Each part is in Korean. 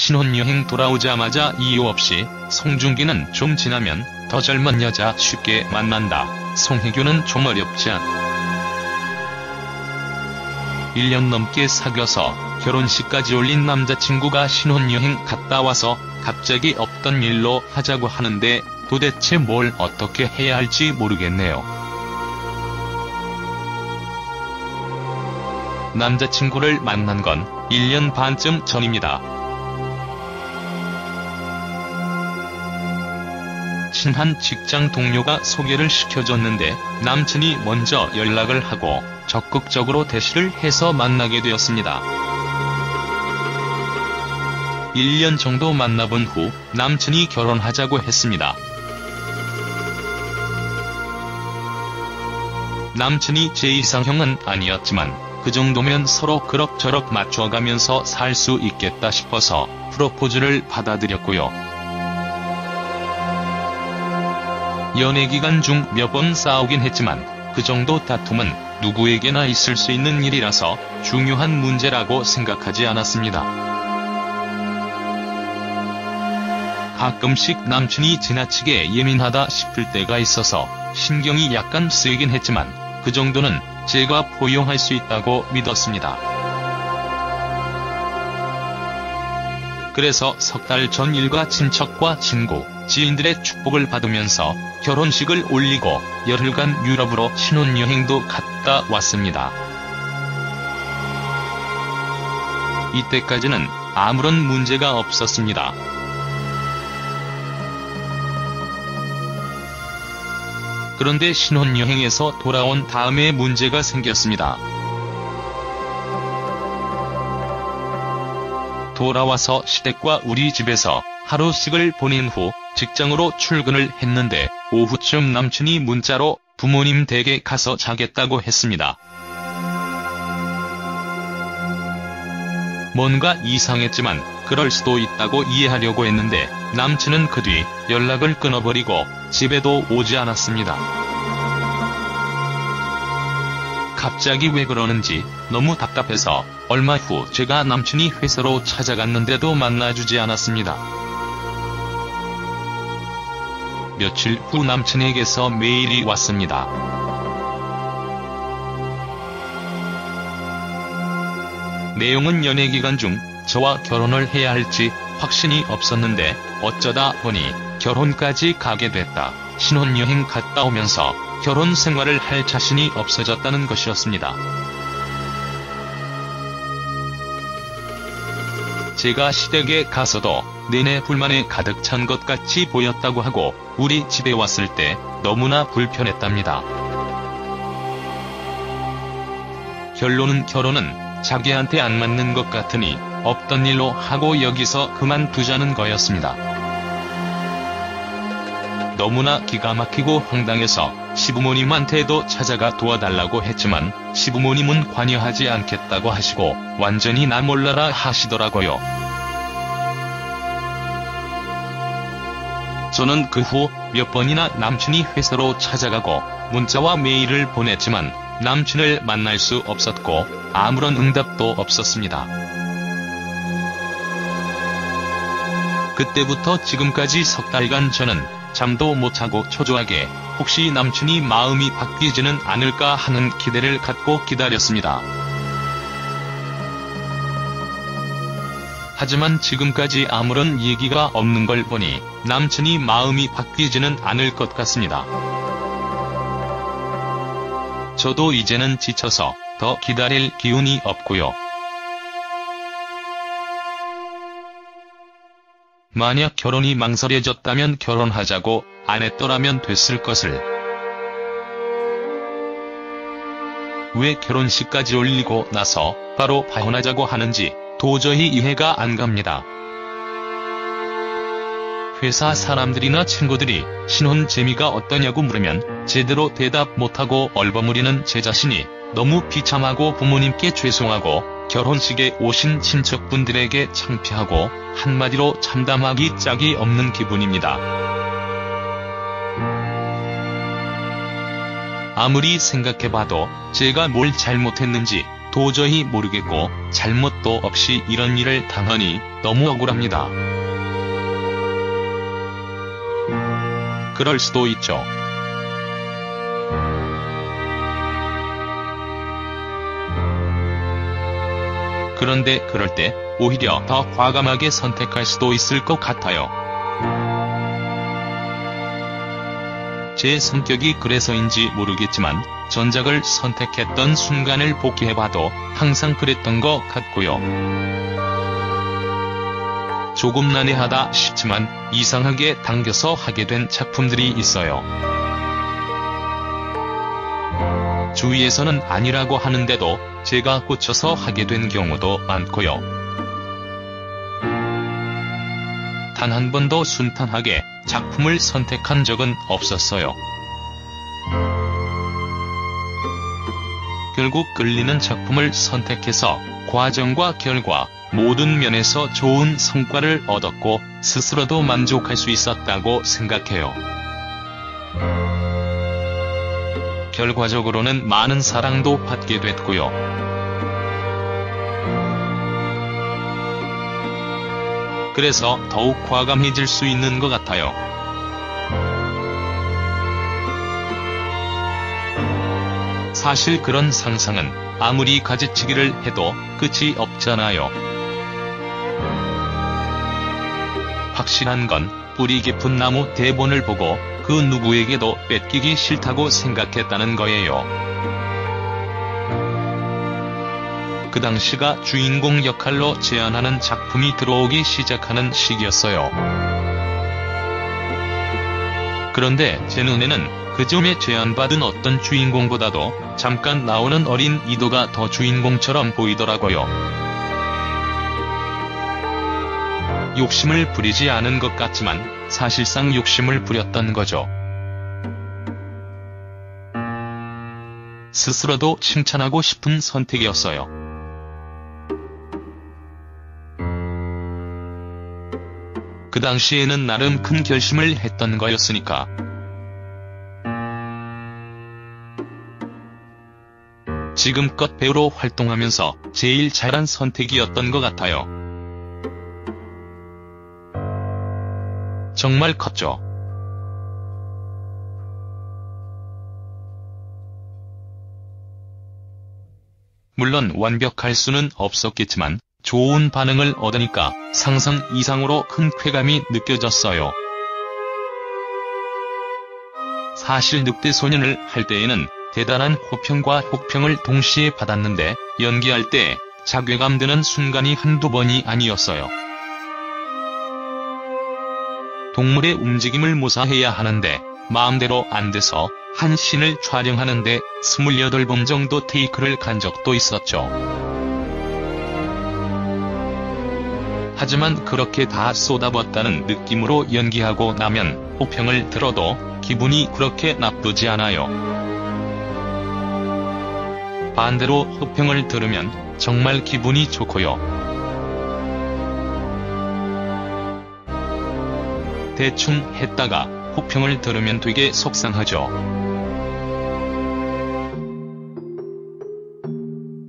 신혼여행 돌아오자마자 이유 없이 송중기는 좀 지나면 더 젊은 여자 쉽게 만난다. 송혜교는 좀 어렵지 않. 1년 넘게 사귀어서 결혼식까지 올린 남자친구가 신혼여행 갔다 와서 갑자기 없던 일로 하자고 하는데 도대체 뭘 어떻게 해야 할지 모르겠네요. 남자친구를 만난 건 1년 반쯤 전입니다. 친한 직장 동료가 소개를 시켜줬는데 남친이 먼저 연락을 하고 적극적으로 대시를 해서 만나게 되었습니다. 1년 정도 만나본 후 남친이 결혼하자고 했습니다. 남친이 제 이상형은 아니었지만 그 정도면 서로 그럭저럭 맞춰가면서 살 수 있겠다 싶어서 프로포즈를 받아들였고요. 연애 기간 중 몇 번 싸우긴 했지만 그 정도 다툼은 누구에게나 있을 수 있는 일이라서 중요한 문제라고 생각하지 않았습니다. 가끔씩 남친이 지나치게 예민하다 싶을 때가 있어서 신경이 약간 쓰이긴 했지만 그 정도는 제가 포용할 수 있다고 믿었습니다. 그래서 석 달 전 일가 친척과 친구, 지인들의 축복을 받으면서 결혼식을 올리고 열흘간 유럽으로 신혼여행도 갔다 왔습니다. 이때까지는 아무런 문제가 없었습니다. 그런데 신혼여행에서 돌아온 다음에 문제가 생겼습니다. 돌아와서 시댁과 우리 집에서 하루씩을 보낸 후 직장으로 출근을 했는데 오후쯤 남친이 문자로 부모님 댁에 가서 자겠다고 했습니다. 뭔가 이상했지만 그럴 수도 있다고 이해하려고 했는데 남친은 그 뒤 연락을 끊어버리고 집에도 오지 않았습니다. 갑자기 왜 그러는지 너무 답답해서 얼마 후 제가 남친이 회사로 찾아갔는데도 만나주지 않았습니다. 며칠 후 남친에게서 메일이 왔습니다. 내용은 연애 기간 중 저와 결혼을 해야 할지 확신이 없었는데 어쩌다 보니 결혼까지 가게 됐다. 신혼여행 갔다 오면서 결혼 생활을 할 자신이 없어졌다는 것이었습니다. 제가 시댁에 가서도 내내 불만에 가득 찬 것 같이 보였다고 하고 우리 집에 왔을 때 너무나 불편했답니다. 결론은 결혼은 자기한테 안 맞는 것 같으니 없던 일로 하고 여기서 그만두자는 거였습니다. 너무나 기가 막히고 황당해서 시부모님한테도 찾아가 도와달라고 했지만 시부모님은 관여하지 않겠다고 하시고 완전히 나 몰라라 하시더라고요. 저는 그 후 몇 번이나 남친이 회사로 찾아가고 문자와 메일을 보냈지만 남친을 만날 수 없었고 아무런 응답도 없었습니다. 그때부터 지금까지 석 달간 저는 잠도 못 자고 초조하게 혹시 남친이 마음이 바뀌지는 않을까 하는 기대를 갖고 기다렸습니다. 하지만 지금까지 아무런 얘기가 없는 걸 보니 남친이 마음이 바뀌지는 않을 것 같습니다. 저도 이제는 지쳐서 더 기다릴 기운이 없고요. 만약 결혼이 망설여졌다면 결혼하자고 안 했더라면 됐을 것을. 왜 결혼식까지 올리고 나서 바로 파혼하자고 하는지 도저히 이해가 안 갑니다. 회사 사람들이나 친구들이 신혼 재미가 어떠냐고 물으면 제대로 대답 못하고 얼버무리는 제 자신이 너무 비참하고 부모님께 죄송하고 결혼식에 오신 친척분들에게 창피하고 한마디로 참담하기 짝이 없는 기분입니다. 아무리 생각해봐도 제가 뭘 잘못했는지 도저히 모르겠고 잘못도 없이 이런 일을 당하니 너무 억울합니다. 그럴 수도 있죠. 그런데 그럴 때 오히려 더 과감하게 선택할 수도 있을 것 같아요. 제 성격이 그래서인지 모르겠지만 전작을 선택했던 순간을 복귀해봐도 항상 그랬던 것 같고요. 조금 난해하다 싶지만 이상하게 당겨서 하게 된 작품들이 있어요. 주위에서는 아니라고 하는데도 제가 꽂혀서 하게 된 경우도 많고요. 단 한 번도 순탄하게 작품을 선택한 적은 없었어요. 결국 끌리는 작품을 선택해서 과정과 결과 모든 면에서 좋은 성과를 얻었고 스스로도 만족할 수 있었다고 생각해요. 결과적으로는 많은 사랑도 받게 됐고요. 그래서 더욱 과감해질 수 있는 것 같아요. 사실 그런 상상은 아무리 가지치기를 해도 끝이 없잖아요. 확실한 건 뿌리 깊은 나무 대본을 보고 그 누구에게도 뺏기기 싫다고 생각했다는 거예요. 그 당시가 주인공 역할로 제안하는 작품이 들어오기 시작하는 시기였어요. 그런데 제 눈에는 그 즈음에 제안받은 어떤 주인공보다도 잠깐 나오는 어린 이도가 더 주인공처럼 보이더라고요. 욕심을 부리지 않은 것 같지만 사실상 욕심을 부렸던 거죠. 스스로도 칭찬하고 싶은 선택이었어요. 그 당시에는 나름 큰 결심을 했던 거였으니까. 지금껏 배우로 활동하면서 제일 잘한 선택이었던 것 같아요. 정말 컸죠. 물론 완벽할 수는 없었겠지만 좋은 반응을 얻으니까 상상 이상으로 큰 쾌감이 느껴졌어요. 사실 늑대소년을 할 때에는 대단한 호평과 혹평을 동시에 받았는데 연기할 때 자괴감 드는 순간이 한두 번이 아니었어요. 동물의 움직임을 모사해야 하는데 마음대로 안 돼서 한 씬을 촬영하는데 28번 정도 테이크를 간 적도 있었죠. 하지만 그렇게 다 쏟아붓다는 느낌으로 연기하고 나면 호평을 들어도 기분이 그렇게 나쁘지 않아요. 반대로 호평을 들으면 정말 기분이 좋고요. 대충 했다가 호평을 들으면 되게 속상하죠.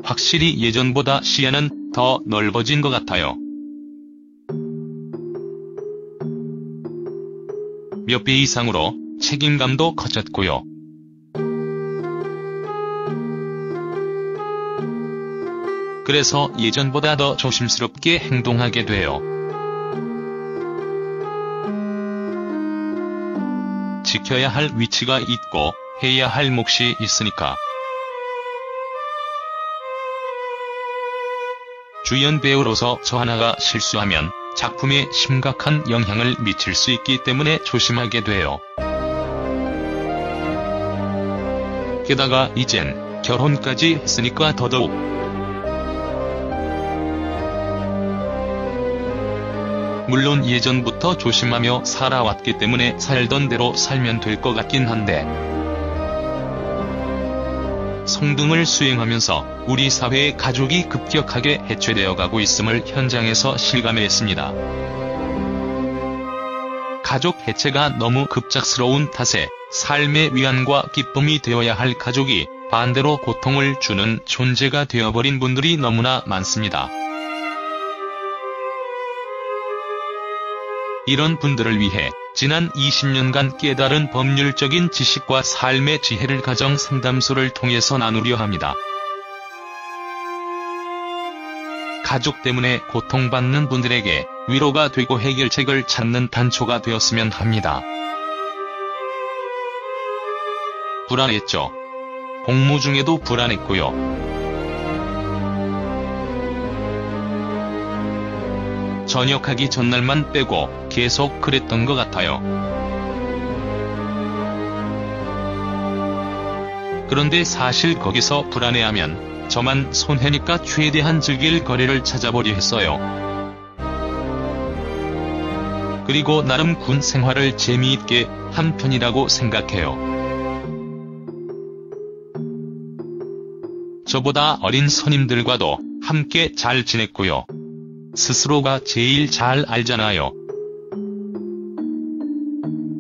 확실히 예전보다 시야는 더 넓어진 것 같아요. 몇 배 이상으로 책임감도 커졌고요. 그래서 예전보다 더 조심스럽게 행동하게 돼요. 지켜야 할 위치가 있고 해야 할 몫이 있으니까. 주연 배우로서 저 하나가 실수하면 작품에 심각한 영향을 미칠 수 있기 때문에 조심하게 돼요. 게다가 이젠 결혼까지 했으니까 더더욱. 물론 예전부터 조심하며 살아왔기 때문에 살던 대로 살면 될 것 같긴 한데 성등을 수행하면서 우리 사회의 가족이 급격하게 해체되어 가고 있음을 현장에서 실감했습니다. 가족 해체가 너무 급작스러운 탓에 삶의 위안과 기쁨이 되어야 할 가족이 반대로 고통을 주는 존재가 되어버린 분들이 너무나 많습니다. 이런 분들을 위해 지난 20년간 깨달은 법률적인 지식과 삶의 지혜를 가정 상담소를 통해서 나누려 합니다. 가족 때문에 고통받는 분들에게 위로가 되고 해결책을 찾는 단초가 되었으면 합니다. 불안했죠. 공무 중에도 불안했고요. 전역하기 전날만 빼고 계속 그랬던 것 같아요. 그런데 사실 거기서 불안해하면 저만 손해니까 최대한 즐길 거리를 찾아보려 했어요. 그리고 나름 군 생활을 재미있게 한 편이라고 생각해요. 저보다 어린 선임들과도 함께 잘 지냈고요. 스스로가 제일 잘 알잖아요.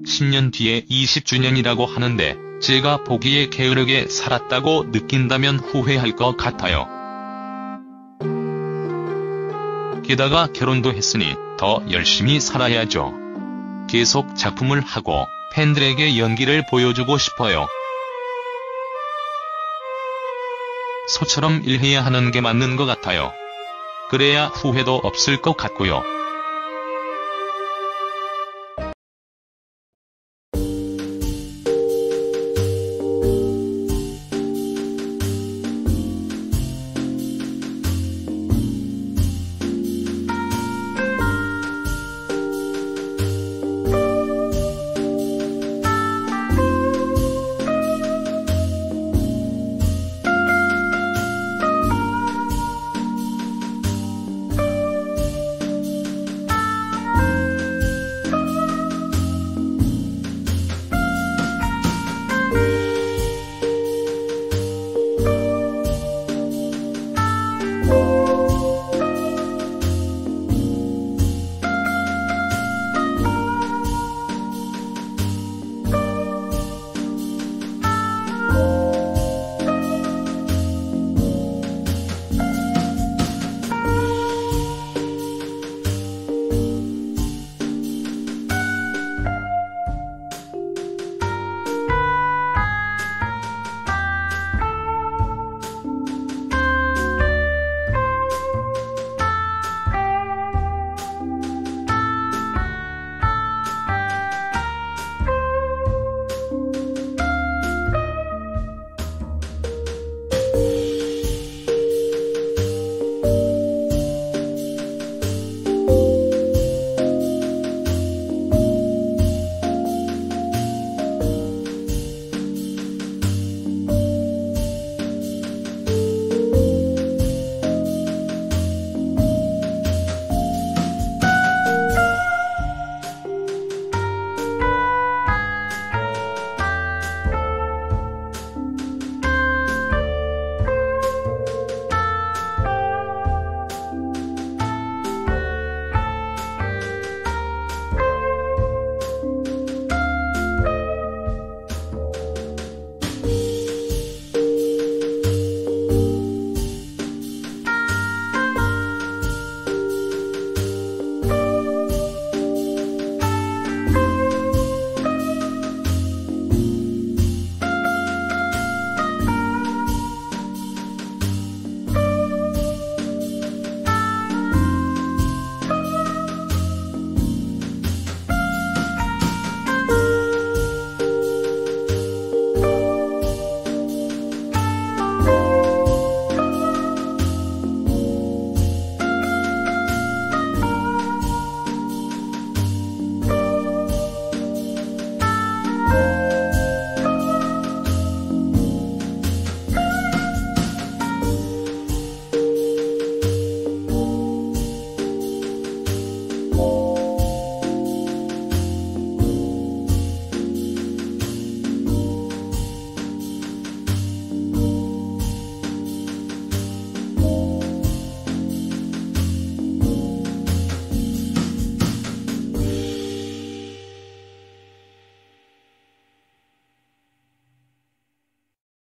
10년 뒤에 20주년이라고 하는데 제가 보기에 게으르게 살았다고 느낀다면 후회할 것 같아요. 게다가 결혼도 했으니 더 열심히 살아야죠. 계속 작품을 하고 팬들에게 연기를 보여주고 싶어요. 소처럼 일해야 하는 게 맞는 것 같아요. 그래야 후회도 없을 것 같고요.